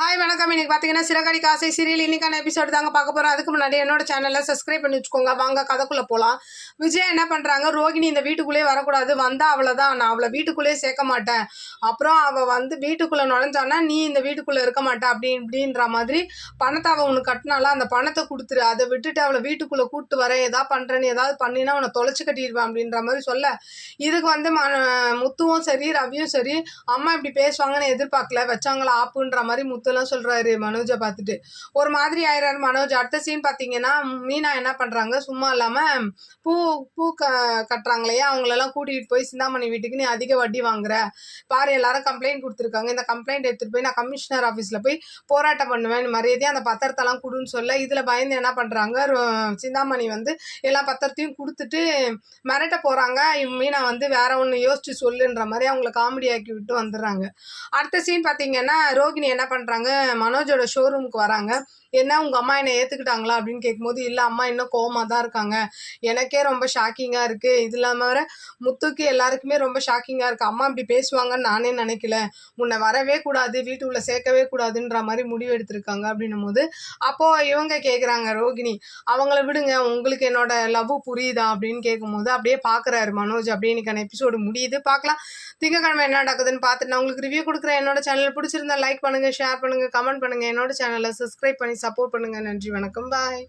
Hi வணக்கம். இன்னைக்கு பார்த்தீங்கன்னா சிறகடி காசை சீரியல் இன்னைக்கான எபிசோடு தாங்க பார்க்க போகிறோம். அதுக்கு முன்னாடி என்னோட சேனலை சப்ஸ்கிரைப் பண்ணி வச்சுக்கோங்க. வாங்க கதைக்குள்ளே போகலாம். விஜய் என்ன பண்ணுறாங்க, ரோகிணி இந்த வீட்டுக்குள்ளேயே வரக்கூடாது, வந்தால் அவ்வளோதான், நான் அவளை வீட்டுக்குள்ளேயே சேர்க்க மாட்டேன், அப்புறம் அவள் வந்து வீட்டுக்குள்ளே நுழைஞ்சானா நீ இந்த வீட்டுக்குள்ளே இருக்க மாட்டேன் இப்படின்ற மாதிரி பணத்தை அவள் உனக்கு கட்டினால அந்த பணத்தை கொடுத்துரு, அதை விட்டுட்டு அவளை வீட்டுக்குள்ளே கூப்பிட்டு வரேன், ஏதாவது பண்ணுறேன்னு ஏதாவது பண்ணினா அவனை தொலைச்சி கட்டிடுவேன் அப்படின்ற மாதிரி சொல்ல, இதுக்கு வந்து முத்துவும் சரி ரவியும் சரி அம்மா இப்படி பேசுவாங்கன்னு எதிர்பார்க்கல, வச்சாங்களா ஆப்புன்ற மாதிரி முத்துலாம் சொல்றாரு. மனோஜை பார்த்துட்டு ஒரு மாதிரி ஆயிடுறாரு மனோஜ். அடுத்த சீன் பார்த்தீங்கன்னா மீனா என்ன பண்றாங்க, சும்மா இல்லாம பூ பூ கட்டுறாங்களையா அவங்களெல்லாம் கூட்டிகிட்டு போய் சிந்தாமணி வீட்டுக்கு நீ அதிக வட்டி வாங்குற பாரு, எல்லாரும் கம்ப்ளைண்ட் கொடுத்துருக்காங்க, இந்த கம்ப்ளைண்ட் எடுத்துட்டு போய் நான் கமிஷனர் ஆஃபீஸில் போய் போராட்டம் பண்ணுவேன், மரியாதையாக அந்த பத்திரத்தெல்லாம் கொடுன்னு சொல்ல, இதில் பயந்து என்ன பண்ணுறாங்க, சிந்தாமணி வந்து எல்லா பத்திரத்தையும் கொடுத்துட்டு மிரட்ட போகிறாங்க. மீனா வந்து வேற ஒன்று யோசிச்சு சொல்லுன்ற மாதிரி அவங்கள காமெடி ஆக்கி விட்டு வந்துடுறாங்க. அடுத்த சீன் பார்த்தீங்கன்னா ரோகிணி என்ன பண்ணுறாங்க, மனோஜோட ஷோரூமுக்கு வராங்க. என்ன உங்கள் அம்மா என்னை ஏற்றுக்கிட்டாங்களா அப்படின்னு கேட்கும்போது, இல்லை அம்மா இன்னும் கோவமாக தான் இருக்காங்க, எனக்கே ரொம்ப ஷாக்கிங்காக இருக்குது, இது இல்லாமல் வர முத்துக்கு எல்லாருக்குமே ரொம்ப ஷாக்கிங்காக இருக்குது, அம்மா இப்படி பேசுவாங்கன்னு நானே நினைக்கல, உன்னை வரவே கூடாது வீட்டுக்குள்ளே சேர்க்கவே கூடாதுன்ற மாதிரி முடிவு எடுத்திருக்காங்க அப்படின்னும் போது, அப்போது இவங்க கேட்குறாங்க ரோகிணி, அவங்கள விடுங்க, உங்களுக்கு என்னோட லவ் புரியுதா அப்படின்னு கேட்கும்போது அப்படியே பார்க்குறாரு மனோஜ். அப்படியே இன்னைக்கான எபிசோடு முடியுது. பார்க்கலாம் திங்கக்கிழமை என்ன நடக்குதுன்னு பார்த்துட்டு நான் உங்களுக்கு ரிவ்யூ கொடுக்குறேன். என்னோட சேனல் பிடிச்சிருந்தா லைக் பண்ணுங்கள், ஷேர் பண்ணுங்கள், கமெண்ட் பண்ணுங்கள், என்னோட சேனலை சப்ஸ்கிரைப் பண்ணி சப்போர்ட் பண்ணுங்கள். நன்றி, வணக்கம், பாய்.